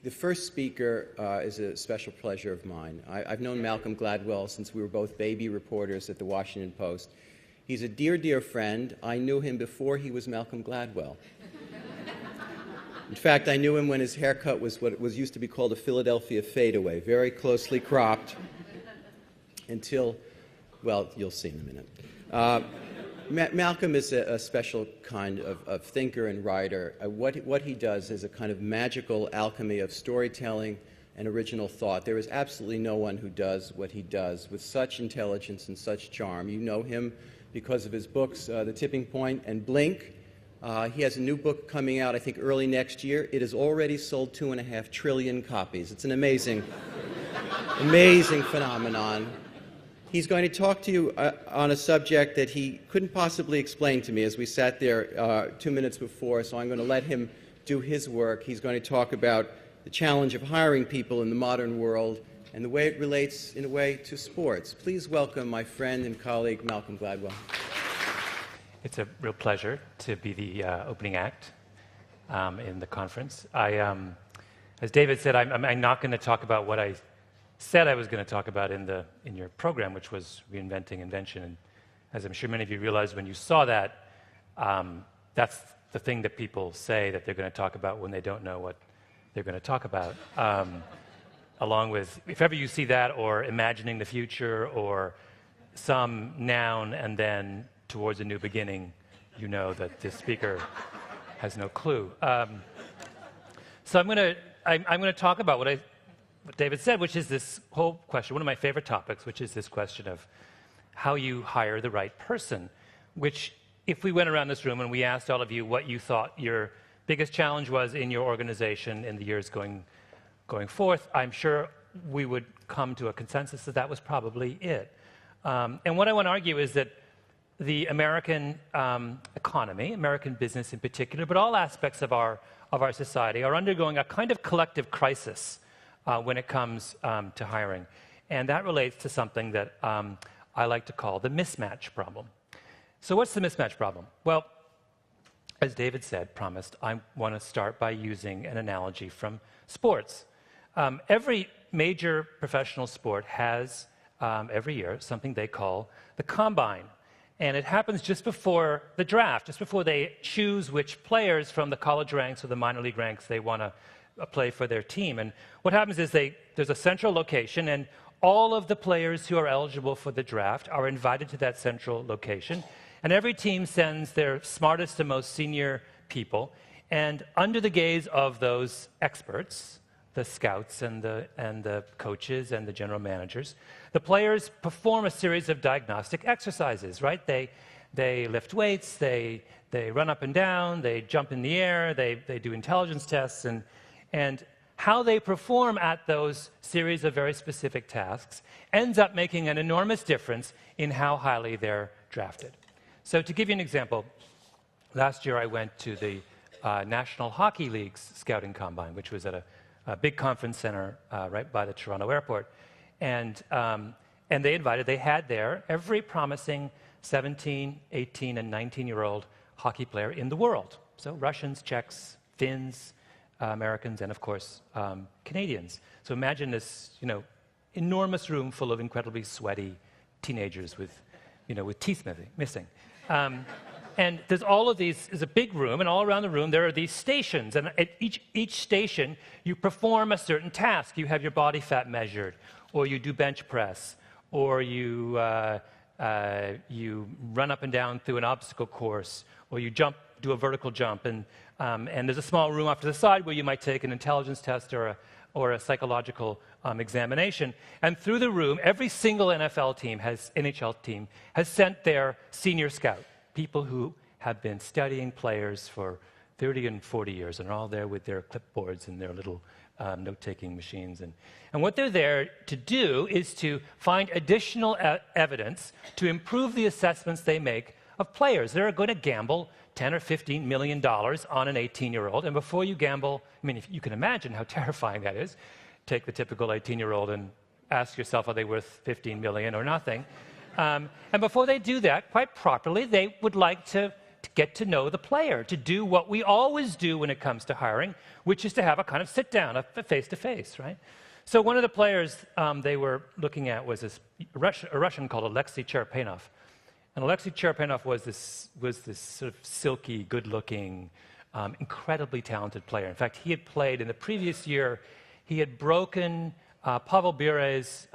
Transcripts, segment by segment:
The first speaker is a special pleasure of mine. I've known Malcolm Gladwell since we were both baby reporters at the Washington Post. He's a dear, dear friend. I knew him before he was Malcolm Gladwell. In fact, I knew him when his haircut was what was used to be called a Philadelphia fadeaway, very closely cropped until, well, you'll see in a minute. Malcolm is a special kind of thinker and writer. What he does is a kind of magical alchemy of storytelling and original thought. There is absolutely no one who does what he does with such intelligence and such charm. You know him because of his books, The Tipping Point and Blink. He has a new book coming out, I think, early next year. It has already sold 2.5 trillion copies. It's an amazing, amazing phenomenon. He's going to talk to you on a subject that he couldn't possibly explain to me as we sat there 2 minutes before, so I'm going to let him do his work. He's going to talk about the challenge of hiring people in the modern world and the way it relates, in a way, to sports. Please welcome my friend and colleague, Malcolm Gladwell. It's a real pleasure to be the opening act in the conference. As David said, I'm not going to talk about what I said I was going to talk about in your program, which was reinventing invention. And as I'm sure many of you realized when you saw that, that's the thing that people say that they're going to talk about when they don't know what they're going to talk about. Along with, if ever you see that, or imagining the future, or some noun and then towards a new beginning, you know that this speaker has no clue. So I'm going to talk about what David said, which is this whole question, one of my favorite topics, which is this question of how you hire the right person, which if we went around this room and we asked all of you what you thought your biggest challenge was in your organization in the years going forth, I'm sure we would come to a consensus that that was probably it. And what I want to argue is that the American economy, American business in particular, but all aspects of our society are undergoing a kind of collective crisis when it comes to hiring. And that relates to something that I like to call the mismatch problem. So what's the mismatch problem? Well, as David promised, I want to start by using an analogy from sports. Every major professional sport has, every year, something they call the combine. And it happens just before the draft, just before they choose which players from the college ranks or the minor league ranks they want to play for their team. And what happens is there's a central location, and all of the players who are eligible for the draft are invited to that central location. And every team sends their smartest and most senior people. And under the gaze of those experts, the scouts and the coaches and the general managers, the players perform a series of diagnostic exercises, right? They lift weights, they run up and down, they jump in the air, they do intelligence tests, and how they perform at those series of very specific tasks ends up making an enormous difference in how highly they're drafted. So to give you an example, last year I went to the National Hockey League's Scouting Combine, which was at a big conference center right by the Toronto airport. And they had there every promising 17, 18, and 19-year-old hockey player in the world. So Russians, Czechs, Finns, Americans, and of course, Canadians. So imagine this, enormous room full of incredibly sweaty teenagers with teeth missing. And there's all of these, there's a big room, and all around the room there are these stations. And at each station, you perform a certain task. You have your body fat measured, or you do bench press, or you run up and down through an obstacle course, or you do a vertical jump. And there's a small room off to the side where you might take an intelligence test or a psychological examination. And through the room, every single NHL team has sent their senior scout, people who have been studying players for 30 and 40 years and are all there with their clipboards and their little note-taking machines. And what they're there to do is to find additional evidence to improve the assessments they make of players. They're going to gamble $10 or $15 million on an 18-year-old. And before you gamble, if you can imagine how terrifying that is, take the typical 18-year-old and ask yourself, are they worth $15 million or nothing? And before they do that, quite properly, they would like to get to know the player, to do what we always do when it comes to hiring, which is to have a kind of sit-down, a face-to-face, right? So one of the players they were looking at was a Russian called Alexei Cherepanov. And Alexei Cherepanov was this sort of silky, good-looking, incredibly talented player. In fact, he had played in the previous year, he had broken Pavel Bure's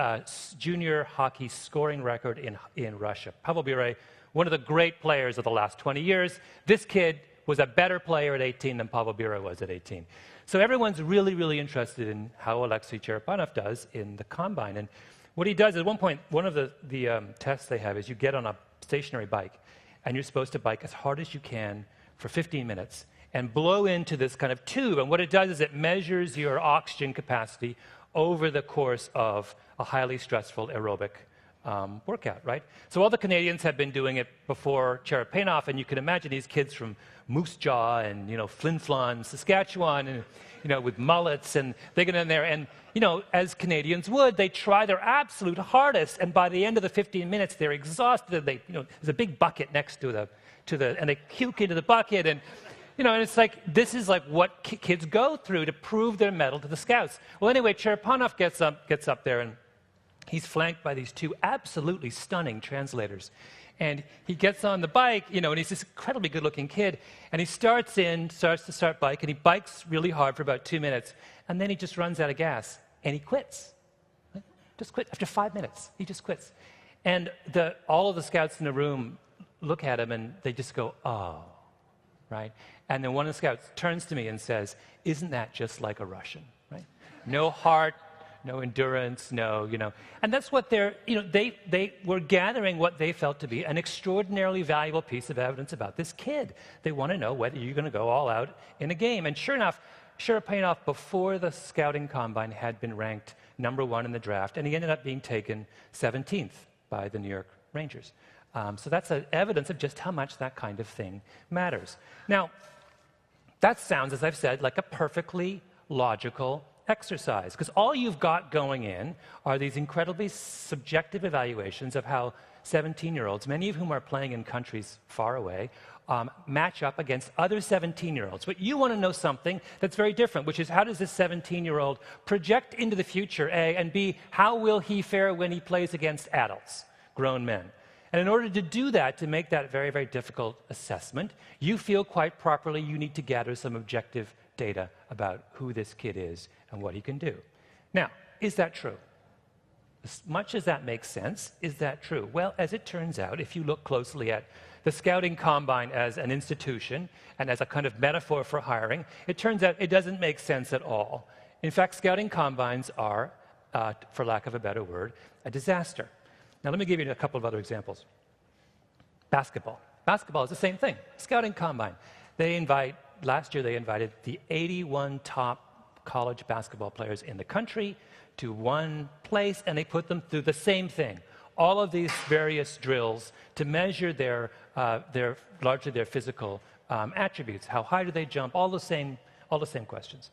junior hockey scoring record in Russia. Pavel Bure, one of the great players of the last 20 years. This kid was a better player at 18 than Pavel Bure was at 18. So everyone's really, really interested in how Alexei Cherepanov does in the combine. And what he does, at one point, one of the tests they have is you get on a stationary bike, and you're supposed to bike as hard as you can for 15 minutes and blow into this kind of tube. And what it does is it measures your oxygen capacity over the course of a highly stressful aerobic workout, right? So all the Canadians have been doing it before Cherepanov, and you can imagine these kids from Moose Jaw and, Flin Flon, Saskatchewan, and, with mullets, and they get in there, and, as Canadians would, they try their absolute hardest, and by the end of the 15 minutes, they're exhausted. There's a big bucket next to and they puke into the bucket, and, and it's like, this is like what kids go through to prove their mettle to the scouts. Well, anyway, Cherepanov gets up there, and he's flanked by these two absolutely stunning translators. And he gets on the bike, and he's this incredibly good-looking kid, and he starts to start bike, and he bikes really hard for about 2 minutes, and then he just runs out of gas, and he quits. Just quit. After 5 minutes, he just quits. And all of the scouts in the room look at him, and they just go, oh, right? And then one of the scouts turns to me and says, isn't that just like a Russian, right? No heart, no endurance, and that's what they were gathering what they felt to be an extraordinarily valuable piece of evidence about this kid. They want to know whether you're going to go all out in a game. And sure enough, Cherepanov, before the scouting combine, had been ranked #1 in the draft, and he ended up being taken 17th by the New York Rangers. So that's evidence of just how much that kind of thing matters. Now, that sounds, as I've said, like a perfectly logical exercise, because all you've got going in are these incredibly subjective evaluations of how 17-year-olds, many of whom are playing in countries far away, match up against other 17-year-olds. But you want to know something that's very different, which is how does this 17-year-old project into the future, A, and B, how will he fare when he plays against adults, grown men? And in order to do that, to make that very, very difficult assessment, you feel quite properly you need to gather some objective data about who this kid is and what he can do. Now, is that true? As much as that makes sense, is that true? Well, as it turns out, if you look closely at the scouting combine as an institution and as a kind of metaphor for hiring, it turns out it doesn't make sense at all. In fact, scouting combines are, for lack of a better word, a disaster. Now, let me give you a couple of other examples. Basketball. Basketball is the same thing. Scouting combine. Last year, they invited the 81 top college basketball players in the country to one place, and they put them through the same thing. All of these various drills to measure largely their physical attributes. How high do they jump? All the same questions.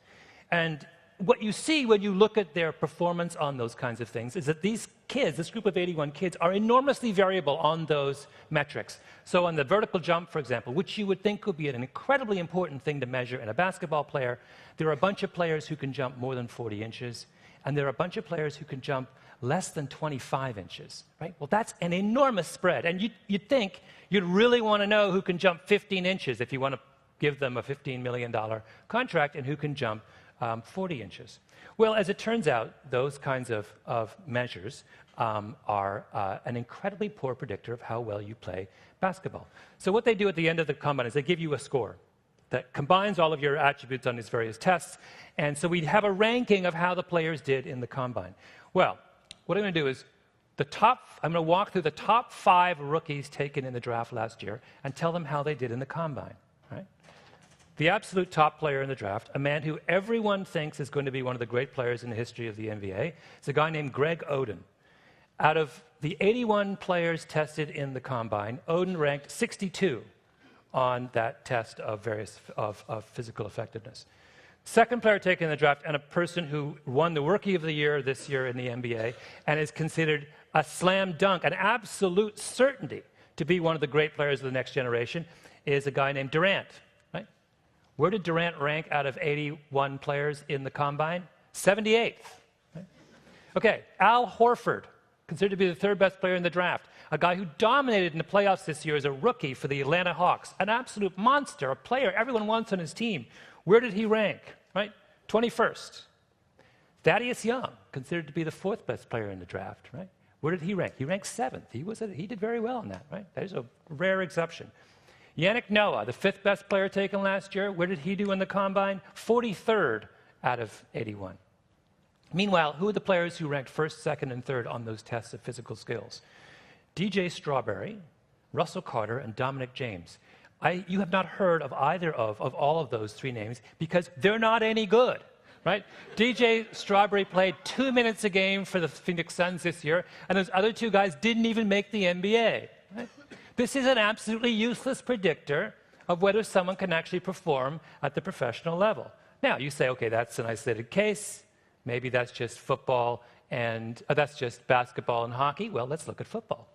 And what you see when you look at their performance on those kinds of things is that these kids, this group of 81 kids, are enormously variable on those metrics. So on the vertical jump, for example, which you would think would be an incredibly important thing to measure in a basketball player, there are a bunch of players who can jump more than 40 inches, and there are a bunch of players who can jump less than 25 inches, right? Well, that's an enormous spread, and you'd think you'd really want to know who can jump 15 inches if you want to give them a $15 million contract, and who can jump 40 inches. Well, as it turns out, those kinds of measures are an incredibly poor predictor of how well you play basketball. So what they do at the end of the combine is they give you a score that combines all of your attributes on these various tests, and so we have a ranking of how the players did in the combine. Well, what I'm going to do is I'm going to walk through the top 5 rookies taken in the draft last year and tell them how they did in the combine. Right? The absolute top player in the draft, a man who everyone thinks is going to be one of the great players in the history of the NBA, is a guy named Greg Oden. Out of the 81 players tested in the combine, Oden ranked 62 on that test of physical effectiveness. Second player taken in the draft, and a person who won the Rookie of the Year this year in the NBA, and is considered a slam dunk, an absolute certainty to be one of the great players of the next generation, is a guy named Durant, right? Where did Durant rank out of 81 players in the combine? 78th. Right? Okay, Al Horford, considered to be the third best player in the draft, a guy who dominated in the playoffs this year as a rookie for the Atlanta Hawks, an absolute monster, a player everyone wants on his team. Where did he rank? Right? 21st. Thaddeus Young, considered to be the fourth best player in the draft, right? Where did he rank? He ranked 7th. He did very well in that, right? That is a rare exception. Yannick Noah, the fifth best player taken last year, where did he do in the combine? 43rd out of 81. Meanwhile, who are the players who ranked first, second, and third on those tests of physical skills? DJ Strawberry, Russell Carter, and Dominic James. You have not heard of either of all of those three names because they're not any good, right? DJ Strawberry played 2 minutes a game for the Phoenix Suns this year, and those other two guys didn't even make the NBA. Right? This is an absolutely useless predictor of whether someone can actually perform at the professional level. Now, you say, okay, that's an isolated case. Maybe that's just football and that's just basketball and hockey. Well, let's look at football.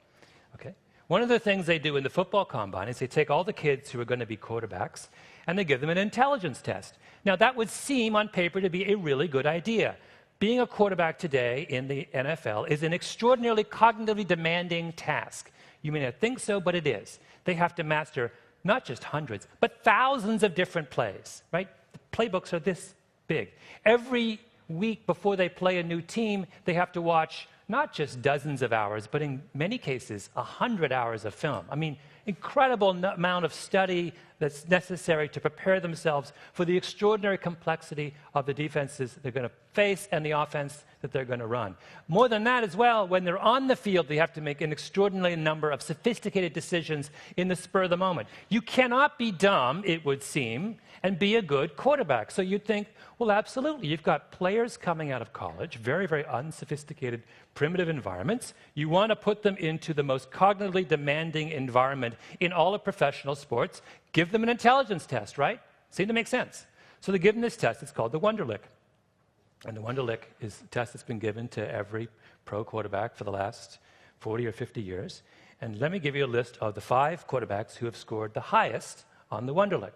Okay. One of the things they do in the football combine is they take all the kids who are going to be quarterbacks and they give them an intelligence test. Now, that would seem on paper to be a really good idea. Being a quarterback today in the NFL is an extraordinarily cognitively demanding task. You may not think so, but it is. They have to master not just hundreds, but thousands of different plays, right? The playbooks are this big. Every week before they play a new team, they have to watch not just dozens of hours, but in many cases, 100 hours of film. I mean, incredible amount of study that's necessary to prepare themselves for the extraordinary complexity of the defenses they're going to face and the offense that they're going to run. More than that as well, when they're on the field, they have to make an extraordinary number of sophisticated decisions in the spur of the moment. You cannot be dumb, it would seem, and be a good quarterback. So you'd think, well, absolutely. You've got players coming out of college, very, very unsophisticated, primitive environments. You want to put them into the most cognitively demanding environment in all of professional sports. Give them an intelligence test, right? Seemed to make sense. So they give them this test. It's called the Wonderlic. And the Wonderlic is a test that's been given to every pro quarterback for the last 40 or 50 years. And let me give you a list of the 5 quarterbacks who have scored the highest on the Wonderlic.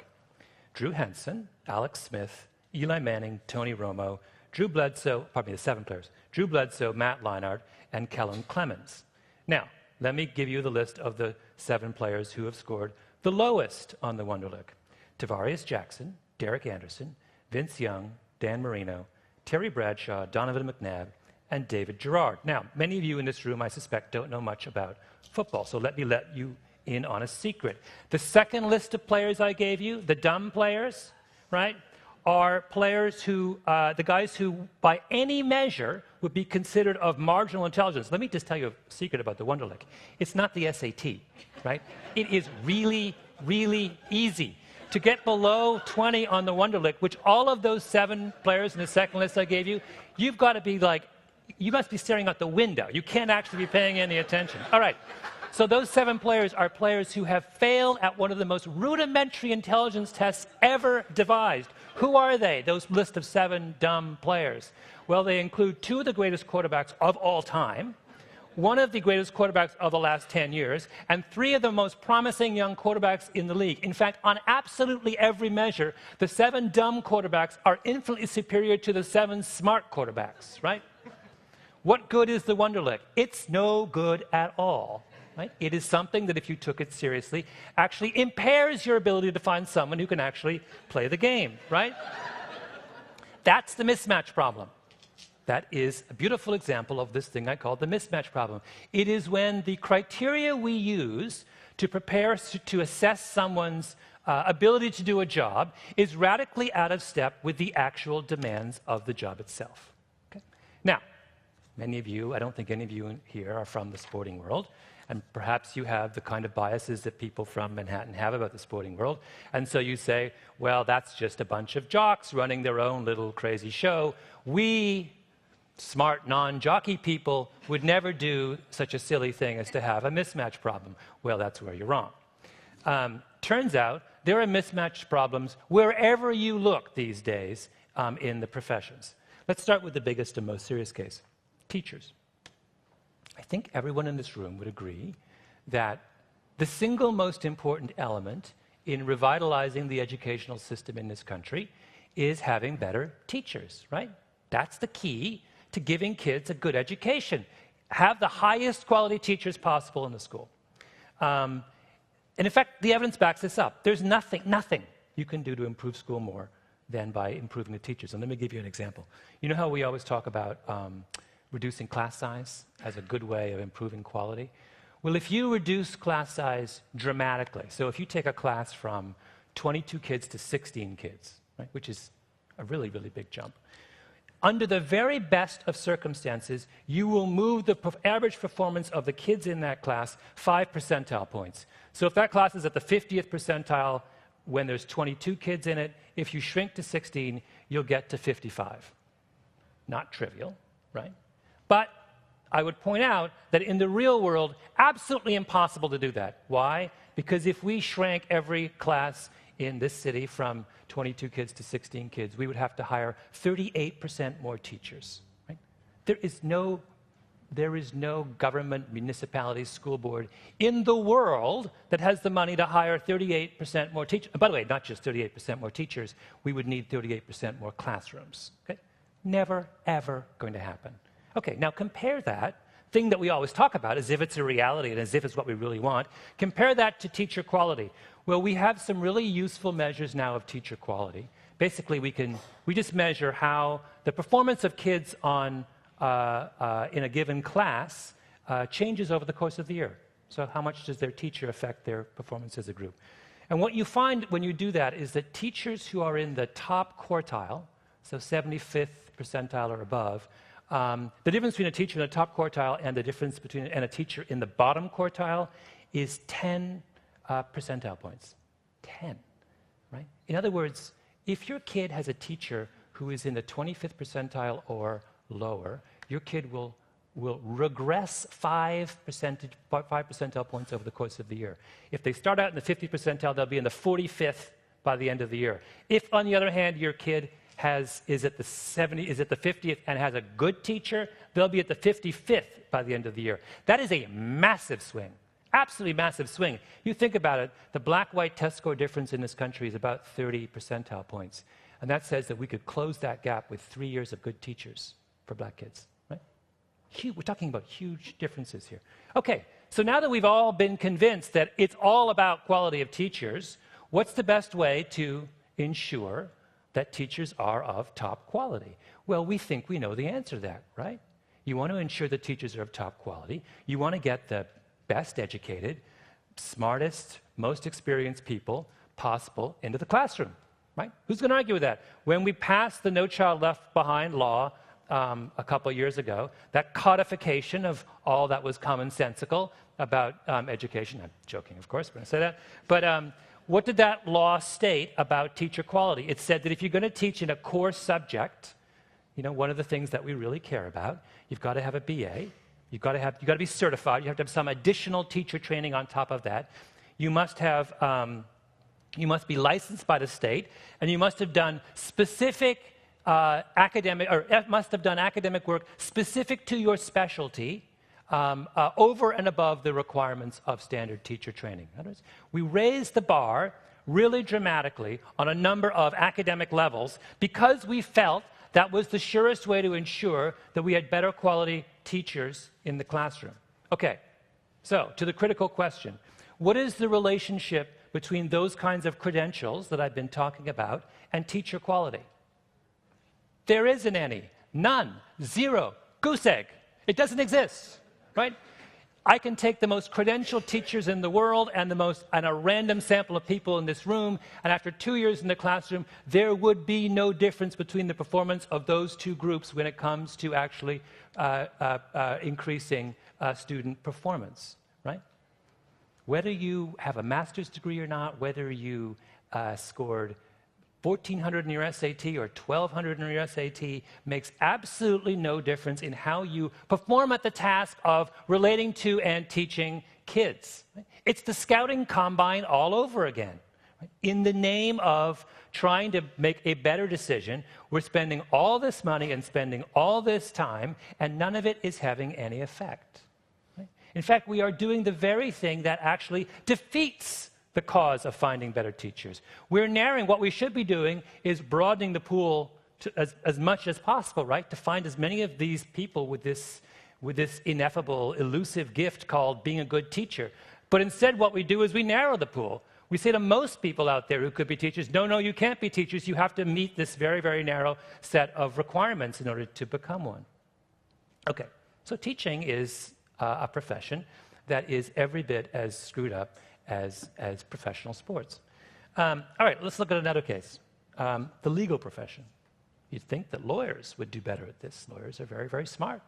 Drew Henson, Alex Smith, Eli Manning, Tony Romo, the 7 players, Drew Bledsoe, Matt Leinart, and Kellen Clemens. Now, let me give you the list of the 7 players who have scored the lowest on the Wonderlic. Tavarius Jackson, Derek Anderson, Vince Young, Dan Marino, Terry Bradshaw, Donovan McNabb, and David Gerard. Now, many of you in this room, I suspect, don't know much about football, so let me let you in on a secret. The second list of players I gave you, the dumb players, right, are players who, the guys who, by any measure, would be considered of marginal intelligence. Let me just tell you a secret about the Wonderlic. It's not the SAT, right? It is really, really easy. To get below 20 on the Wonderlic, which all of those 7 players in the second list I gave you, you've got to be like, you must be staring out the window. You can't actually be paying any attention. All right. So those 7 players are players who have failed at one of the most rudimentary intelligence tests ever devised. Who are they, those list of 7 dumb players? Well, they include 2 of the greatest quarterbacks of all time, 1 of the greatest quarterbacks of the last 10 years, and 3 of the most promising young quarterbacks in the league. In fact, on absolutely every measure, the 7 dumb quarterbacks are infinitely superior to the 7 smart quarterbacks, right? What good is the Wonderlic? It's no good at all. Right? It is something that, if you took it seriously, actually impairs your ability to find someone who can actually play the game, right? That's the mismatch problem. That is a beautiful example of this thing I call the mismatch problem. It is when the criteria we use to prepare to assess someone's ability to do a job is radically out of step with the actual demands of the job itself. Okay? Now, many of you, I don't think any of you here are from the sporting world. And perhaps you have the kind of biases that people from Manhattan have about the sporting world. And so you say, well, that's just a bunch of jocks running their own little crazy show. We, smart, non-jockey people, would never do such a silly thing as to have a mismatch problem. Well, that's where you're wrong. Turns out there are mismatch problems wherever you look these days in the professions. Let's start with the biggest and most serious case, teachers. I think everyone in this room would agree that the single most important element in revitalizing the educational system in this country is having better teachers, right? That's the key to giving kids a good education. Have the highest quality teachers possible in the school. And in fact, the evidence backs this up. There's nothing you can do to improve school more than by improving the teachers. And let me give you an example. You know how we always talk about reducing class size as a good way of improving quality? Well, if you reduce class size dramatically, so if you take a class from 22 kids to 16 kids, right, which is a really, really big jump, under the very best of circumstances, you will move the average performance of the kids in that class 5 percentile points. So if that class is at the 50th percentile when there's 22 kids in it, if you shrink to 16, you'll get to 55. Not trivial, right? But I would point out that in the real world, absolutely impossible to do that. Why? Because if we shrank every class in this city from 22 kids to 16 kids, we would have to hire 38% more teachers. Right? There is no government, municipality, school board in the world that has the money to hire 38% more teachers. By the way, not just 38% more teachers, we would need 38% more classrooms. Okay? Never, ever going to happen. Okay, now compare that thing that we always talk about as if it's a reality and as if it's what we really want. Compare that to teacher quality. Well, we have some really useful measures now of teacher quality. Basically, we just measure how the performance of kids in a given class changes over the course of the year. So how much does their teacher affect their performance as a group? And what you find when you do that is that teachers who are in the top quartile, so 75th percentile or above, the difference between a teacher in the top quartile and the difference between a teacher in the bottom quartile is 10 percentile points. 10, right? In other words, if your kid has a teacher who is in the 25th percentile or lower, your kid will regress 5 percentile points over the course of the year. If they start out in the 50th percentile, they'll be in the 45th by the end of the year. If, on the other hand, your kid is at the 50th and has a good teacher, they'll be at the 55th by the end of the year. That is a massive swing. Absolutely massive swing. You think about it, the black-white test score difference in this country is about 30 percentile points. And that says that we could close that gap with 3 years of good teachers for black kids, right? We're talking about huge differences here. Okay, so now that we've all been convinced that it's all about quality of teachers, what's the best way to ensure that teachers are of top quality? Well, we think we know the answer to that, right? You want to ensure that teachers are of top quality. You want to get the best educated, smartest, most experienced people possible into the classroom, right? Who's going to argue with that? When we passed the No Child Left Behind law a couple of years ago, that codification of all that was commonsensical about education, I'm joking, of course, when I say that, but what did that law state about teacher quality? It said that if you're going to teach in a core subject, you know, one of the things that we really care about, you've got to have a BA, you've got to be certified, you have to have some additional teacher training on top of that. You must have, you must be licensed by the state, and you must have done specific academic work specific to your specialty. Over and above the requirements of standard teacher training. In other words, we raised the bar really dramatically on a number of academic levels because we felt that was the surest way to ensure that we had better quality teachers in the classroom. Okay, so to the critical question, what is the relationship between those kinds of credentials that I've been talking about and teacher quality? There isn't any. None. Zero. Goose egg. It doesn't exist. Right? I can take the most credentialed teachers in the world and a random sample of people in this room, and after 2 years in the classroom, there would be no difference between the performance of those two groups when it comes to actually increasing student performance. Right? Whether you have a master's degree or not, whether you scored 1,400 in your SAT or 1,200 in your SAT makes absolutely no difference in how you perform at the task of relating to and teaching kids. It's the scouting combine all over again. In the name of trying to make a better decision, we're spending all this money and spending all this time, and none of it is having any effect. In fact, we are doing the very thing that actually defeats the cause of finding better teachers. We're narrowing. What we should be doing is broadening the pool to as much as possible, right? To find as many of these people with this ineffable, elusive gift called being a good teacher. But instead what we do is we narrow the pool. We say to most people out there who could be teachers, no, you can't be teachers. You have to meet this very, very narrow set of requirements in order to become one. Okay, so teaching is a profession that is every bit as screwed up as professional sports. All right, let's look at another case. The legal profession. You'd think that lawyers would do better at this. Lawyers are very, very smart.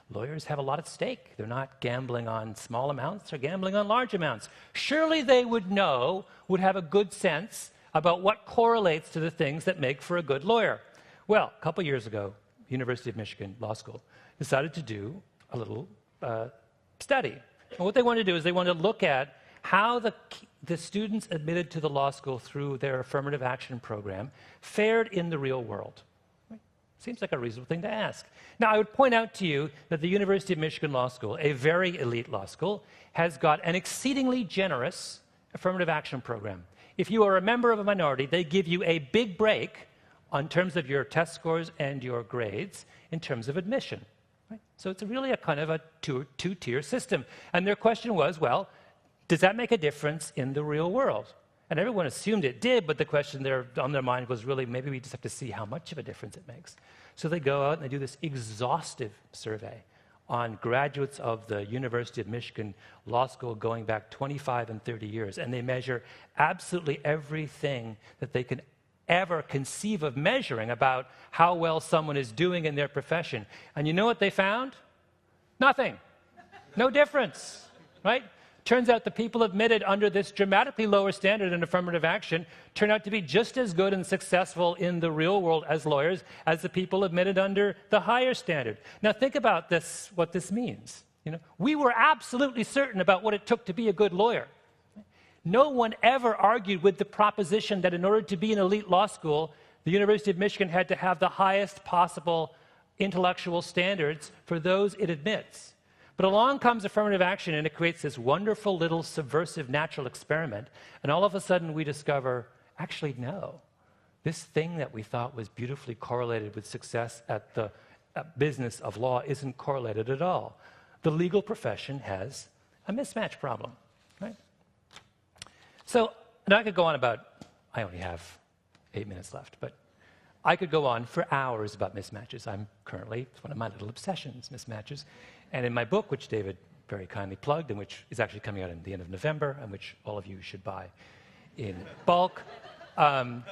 Lawyers have a lot at stake. They're not gambling on small amounts, they're gambling on large amounts. Surely they would have a good sense about what correlates to the things that make for a good lawyer. Well, a couple years ago, University of Michigan Law School decided to do a little study. And what they wanted to do is they wanted to look at how the students admitted to the law school through their affirmative action program fared in the real world. Seems like a reasonable thing to ask. Now, I would point out to you that the University of Michigan Law School, a very elite law school, has got an exceedingly generous affirmative action program. If you are a member of a minority, they give you a big break on terms of your test scores and your grades in terms of admission. Right? So it's really a kind of a two-tier system. And their question was, well, does that make a difference in the real world? And everyone assumed it did, but the question on their mind was really, maybe we just have to see how much of a difference it makes. So they go out and they do this exhaustive survey on graduates of the University of Michigan Law School going back 25 and 30 years, and they measure absolutely everything that they can ever conceive of measuring about how well someone is doing in their profession. And you know what they found? Nothing. No difference, right? Turns out the people admitted under this dramatically lower standard in affirmative action turn out to be just as good and successful in the real world as lawyers as the people admitted under the higher standard. Now think about this, what this means. We were absolutely certain about what it took to be a good lawyer. No one ever argued with the proposition that in order to be an elite law school, the University of Michigan had to have the highest possible intellectual standards for those it admits. But along comes affirmative action, and it creates this wonderful little subversive natural experiment, and all of a sudden we discover, actually, no. This thing that we thought was beautifully correlated with success at the business of law isn't correlated at all. The legal profession has a mismatch problem, right? So, and I could go on I only have 8 minutes left, but I could go on for hours about mismatches. It's one of my little obsessions, mismatches. And in my book, which David very kindly plugged, and which is actually coming out at the end of November, and which all of you should buy in bulk, I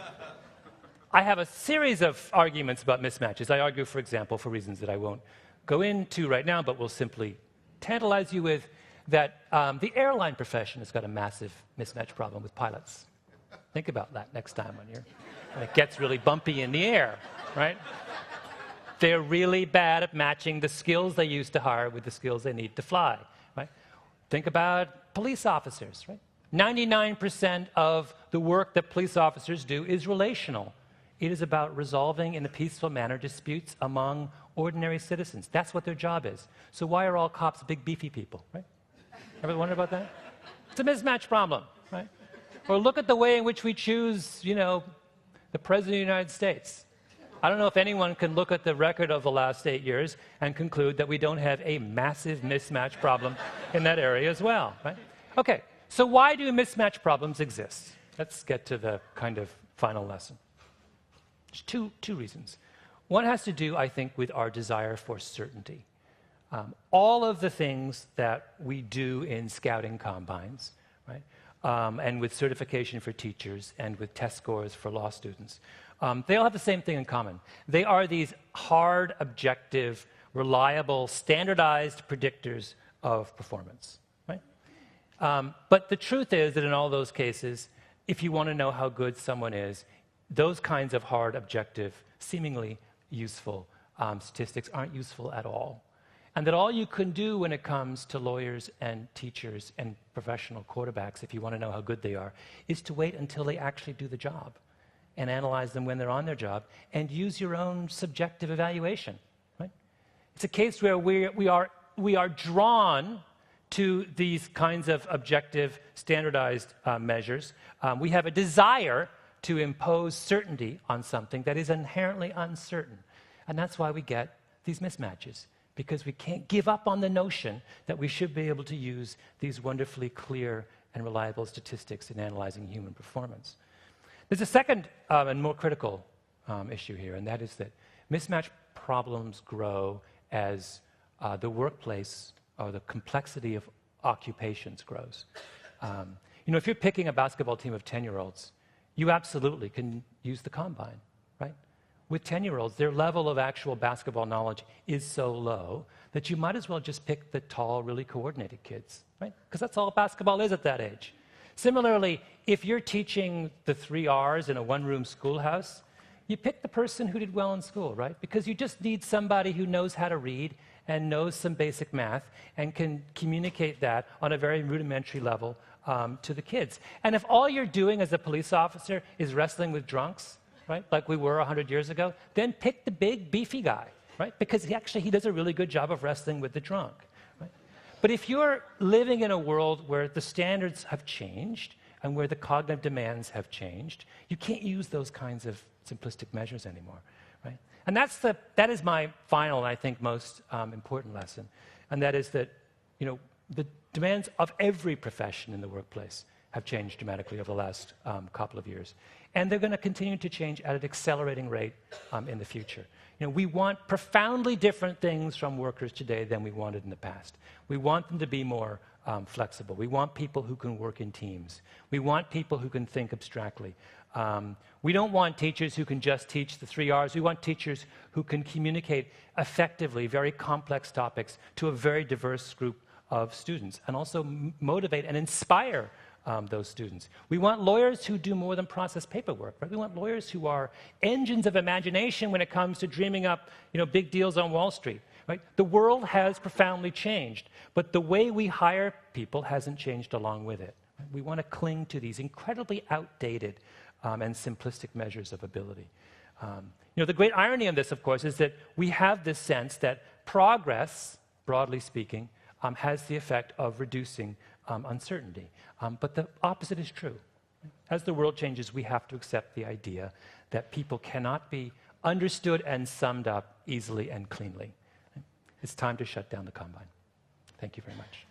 have a series of arguments about mismatches. I argue, for example, for reasons that I won't go into right now, but will simply tantalize you with, that the airline profession has got a massive mismatch problem with pilots. Think about that next time when it gets really bumpy in the air, right? They're really bad at matching the skills they used to hire with the skills they need to fly, right? Think about police officers, right? 99% of the work that police officers do is relational. It is about resolving in a peaceful manner disputes among ordinary citizens. That's what their job is. So why are all cops big, beefy people, right? Ever wonder about that? It's a mismatch problem, right? Or look at the way in which we choose, the President of the United States. I don't know if anyone can look at the record of the last 8 years and conclude that we don't have a massive mismatch problem in that area as well, right? Okay, so why do mismatch problems exist? Let's get to the kind of final lesson. There's two reasons. One has to do, I think, with our desire for certainty. All of the things that we do in scouting combines, right, and with certification for teachers and with test scores for law students, they all have the same thing in common. They are these hard, objective, reliable, standardized predictors of performance. Right? But the truth is that in all those cases, if you want to know how good someone is, those kinds of hard, objective, seemingly useful statistics aren't useful at all. And that all you can do when it comes to lawyers and teachers and professional quarterbacks, if you want to know how good they are, is to wait until they actually do the job and analyze them when they're on their job and use your own subjective evaluation. Right? It's a case where we are drawn to these kinds of objective, standardized measures. We have a desire to impose certainty on something that is inherently uncertain. And that's why we get these mismatches, because we can't give up on the notion that we should be able to use these wonderfully clear and reliable statistics in analyzing human performance. There's a second and more critical issue here, and that is that mismatch problems grow as the workplace or the complexity of occupations grows. If you're picking a basketball team of 10-year-olds, you absolutely can use the combine, right? With 10-year-olds, their level of actual basketball knowledge is so low that you might as well just pick the tall, really coordinated kids, right? Because that's all basketball is at that age. Similarly, if you're teaching the 3 R's in a one-room schoolhouse, you pick the person who did well in school, right? Because you just need somebody who knows how to read and knows some basic math and can communicate that on a very rudimentary level to the kids. And if all you're doing as a police officer is wrestling with drunks, right, like we were 100 years ago, then pick the big, beefy guy, right? Because he does a really good job of wrestling with the drunk, right? But if you're living in a world where the standards have changed and where the cognitive demands have changed, you can't use those kinds of simplistic measures anymore, right? And that is my final, and I think most important lesson, and that is that, the demands of every profession in the workplace have changed dramatically over the last couple of years. And they're going to continue to change at an accelerating rate in the future. We want profoundly different things from workers today than we wanted in the past. We want them to be more flexible. We want people who can work in teams. We want people who can think abstractly. We don't want teachers who can just teach the 3 R's. We want teachers who can communicate effectively very complex topics to a very diverse group of students and also motivate and inspire those students. We want lawyers who do more than process paperwork, right? We want lawyers who are engines of imagination when it comes to dreaming up, big deals on Wall Street, right? The world has profoundly changed, but the way we hire people hasn't changed along with it. We want to cling to these incredibly outdated and simplistic measures of ability. The great irony in this, of course, is that we have this sense that progress, broadly speaking, has the effect of reducing uncertainty. But the opposite is true. As the world changes, we have to accept the idea that people cannot be understood and summed up easily and cleanly. It's time to shut down the combine. Thank you very much.